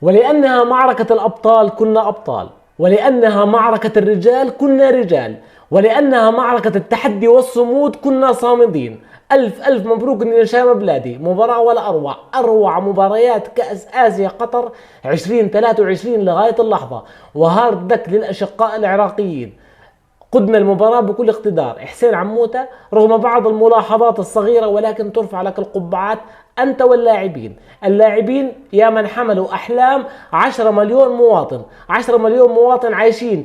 ولأنها معركة الأبطال كنا أبطال، ولأنها معركة الرجال كنا رجال، ولأنها معركة التحدي والصمود كنا صامدين. ألف ألف مبروك لشام بلادي، مباراة ولا أروع، أروع مباريات كأس آسيا قطر 2023 لغاية اللحظة، وهارد لك للأشقاء العراقيين. قدنا المباراة بكل اقتدار. حسين عموتة رغم بعض الملاحظات الصغيرة ولكن ترفع لك القبعات أنت واللاعبين. اللاعبين يا من حملوا أحلام 10 مليون مواطن، 10 مليون مواطن عايشين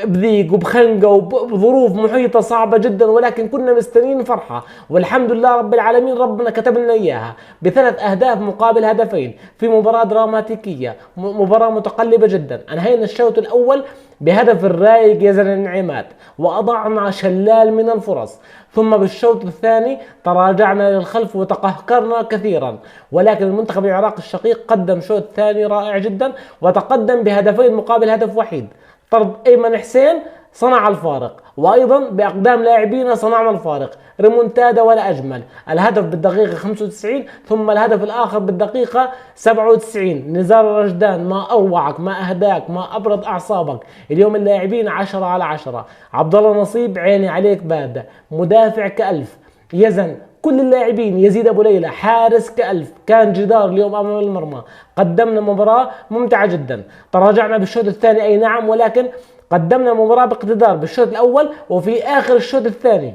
بضيق وبخنقة وبظروف محيطة صعبة جدا، ولكن كنا مستنين فرحة، والحمد لله رب العالمين ربنا كتب لنا إياها ب3 أهداف مقابل هدفين في مباراة دراماتيكية، مباراة متقلبة جدا. أنهينا الشوط الأول بهدف الرايق يزن النعمات وأضعنا شلال من الفرص، ثم بالشوط الثاني تراجعنا للخلف وتقهقرنا كثيرا، ولكن المنتخب العراقي الشقيق قدم شوط ثاني رائع جدا وتقدم بهدفين مقابل هدف وحيد. طرد أيمن حسين صنع الفارق، وأيضا بأقدام لاعبينا صنعنا الفارق. ريمونتادا ولا أجمل، الهدف بالدقيقة 95 ثم الهدف الآخر بالدقيقة 97. نزار رجدان ما أروعك، ما أهداك، ما أبرد أعصابك. اليوم اللاعبين 10 على 10. عبد الله نصيب عيني عليك بادة، مدافع كألف. يزن كل اللاعبين، يزيد أبو ليلى حارس كألف، كان جدار اليوم أمام المرمى. قدمنا مباراة ممتعة جدا. تراجعنا بالشوط الثاني أي نعم، ولكن قدمنا مباراة باقتدار بالشوط الأول وفي آخر الشوط الثاني.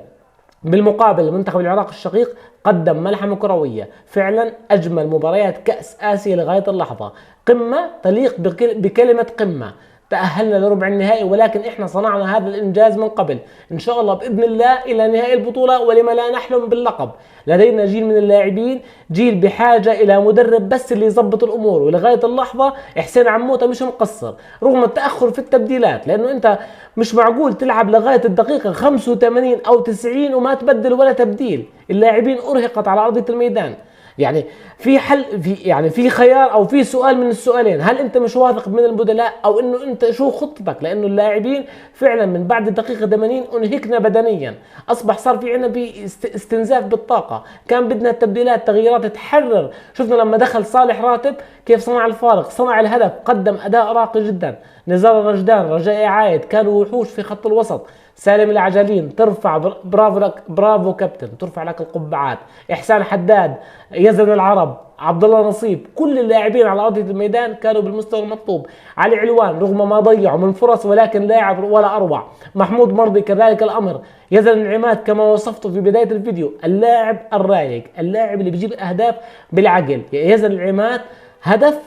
بالمقابل المنتخب العراقي الشقيق قدم ملحمة كروية، فعلا أجمل مباريات كأس آسيا لغاية اللحظة. قمة تليق بكلمة قمة. تأهلنا لربع النهائي، ولكن احنا صنعنا هذا الانجاز من قبل. ان شاء الله باذن الله الى نهائي البطولة، ولما لا نحلم باللقب. لدينا جيل من اللاعبين، جيل بحاجة الى مدرب بس اللي يضبط الامور، ولغاية اللحظة حسين عموتة مش مقصر رغم التأخر في التبديلات، لانه انت مش معقول تلعب لغاية الدقيقة 85 او 90 وما تبدل ولا تبديل. اللاعبين ارهقت على ارضية الميدان. يعني في حل، في خيار او في سؤال من السؤالين: هل انت مش واثق من البدلاء، او انه انت شو خطتك؟ لانه اللاعبين فعلا من بعد الدقيقه 80 انهكنا بدنيا، اصبح صار في عندنا استنزاف بالطاقه. كان بدنا التبديلات، تغييرات تحرر. شفنا لما دخل صالح راتب كيف صنع الفارق، صنع الهدف، قدم اداء راقي جدا. نزار رجدان، رجاء عايد كانوا وحوش في خط الوسط. سالم العجلين ترفع، برافو لك، برافو كابتن، ترفع لك القبعات. احسان حداد، يزن العرب، عبد الله نصيب، كل اللاعبين على ارضيه الميدان كانوا بالمستوى المطلوب. علي علوان رغم ما ضيعوا من فرص ولكن لاعب ولا اروع. محمود مرضي كذلك الامر. يزن النعمات كما وصفته في بدايه الفيديو، اللاعب الرايق، اللاعب اللي بيجيب اهداف بالعقل. يزن النعمات هدف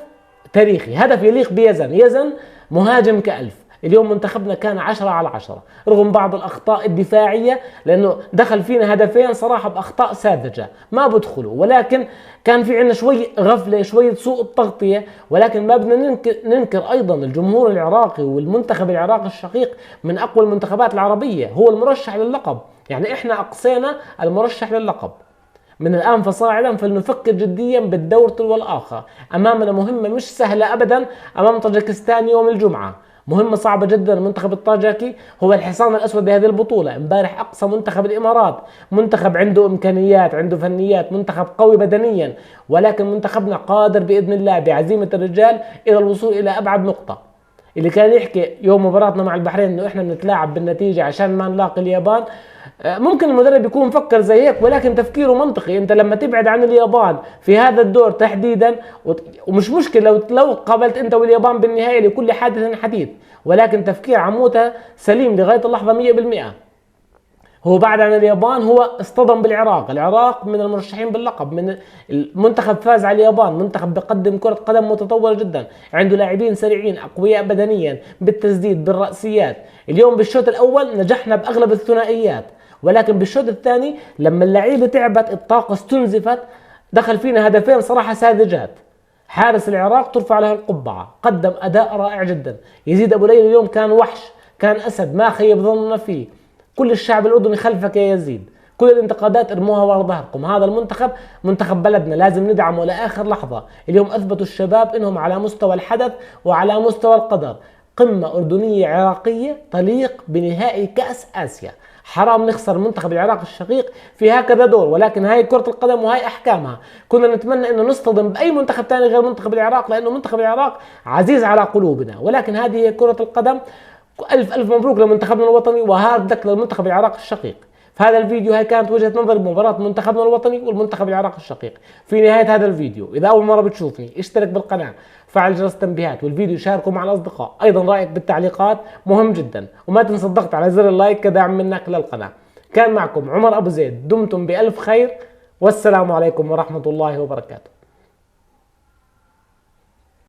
تاريخي، هدف يليق بيزن. يزن مهاجم كألف. اليوم منتخبنا كان 10 على 10 رغم بعض الأخطاء الدفاعية، لأنه دخل فينا هدفين صراحة بأخطاء ساذجة ما بدخلوا، ولكن كان في عندنا شوي غفلة، شوية سوء التغطية. ولكن ما بدنا ننكر أيضا الجمهور العراقي والمنتخب العراقي الشقيق من أقوى المنتخبات العربية، هو المرشح للقب. يعني إحنا أقصينا المرشح للقب. من الآن فصاعدا فلنفكر جديا بالدور تلو الآخر. أمامنا مهمة مش سهلة أبدا أمام طاجكستان يوم الجمعة، مهمة صعبة جدا. المنتخب الطاجكي هو الحصان الأسود بهذه البطولة. امبارح أقصى منتخب الإمارات، منتخب عنده إمكانيات، عنده فنيات، منتخب قوي بدنيا، ولكن منتخبنا قادر بإذن الله بعزيمة الرجال إلى الوصول إلى أبعد نقطة. اللي كان يحكي يوم مباراتنا مع البحرين إنه إحنا بنتلاعب بالنتيجة عشان ما نلاقي اليابان، ممكن المدرب يكون مفكر زي هيك، ولكن تفكيره منطقي. انت لما تبعد عن اليابان في هذا الدور تحديدا، ومش مشكلة لو قابلت انت واليابان بالنهاية، لكل حادث حديث، ولكن تفكير عموتة سليم لغاية اللحظة 100%. هو بعد عن اليابان هو اصطدم بالعراق. العراق من المرشحين باللقب، من المنتخب فاز على اليابان، منتخب بيقدم كرة قدم متطورة جدا، عنده لاعبين سريعين اقوياء بدنيا بالتسديد بالرأسيات. اليوم بالشوط الاول نجحنا باغلب الثنائيات، ولكن بالشوط الثاني لما اللعيبة تعبت، الطاقة استنزفت، دخل فينا هدفين صراحة ساذجات. حارس العراق ترفع له القبعة، قدم اداء رائع جدا. يزيد ابو ليلى اليوم كان وحش، كان اسد، ما خيب ظننا فيه. كل الشعب الأردني خلفك يا يزيد، كل الانتقادات ارموها ورا ظهركم. هذا المنتخب منتخب بلدنا، لازم ندعمه لآخر لحظة. اليوم أثبتوا الشباب إنهم على مستوى الحدث وعلى مستوى القدر. قمة أردنية عراقية تليق بنهائي كأس آسيا. حرام نخسر منتخب العراق الشقيق في هكذا دور، ولكن هاي كرة القدم وهاي أحكامها. كنا نتمنى أنه نصطدم بأي منتخب ثاني غير منتخب العراق، لأنه منتخب العراق عزيز على قلوبنا، ولكن هذه هي كرة القدم. ألف ألف مبروك لمنتخبنا الوطني، وهارد لك للمنتخب العراق الشقيق. في هذا الفيديو هاي كانت وجهة نظر بمباراة منتخبنا الوطني والمنتخب العراق الشقيق. في نهاية هذا الفيديو إذا أول مرة بتشوفني اشترك بالقناة، فعل جرس التنبيهات، والفيديو شاركه مع الأصدقاء. أيضا رأيك بالتعليقات مهم جدا، وما تنسى الضغط على زر اللايك كدعم منك للقناة. كان معكم عمر أبو زيد، دمتم بألف خير، والسلام عليكم ورحمة الله وبركاته.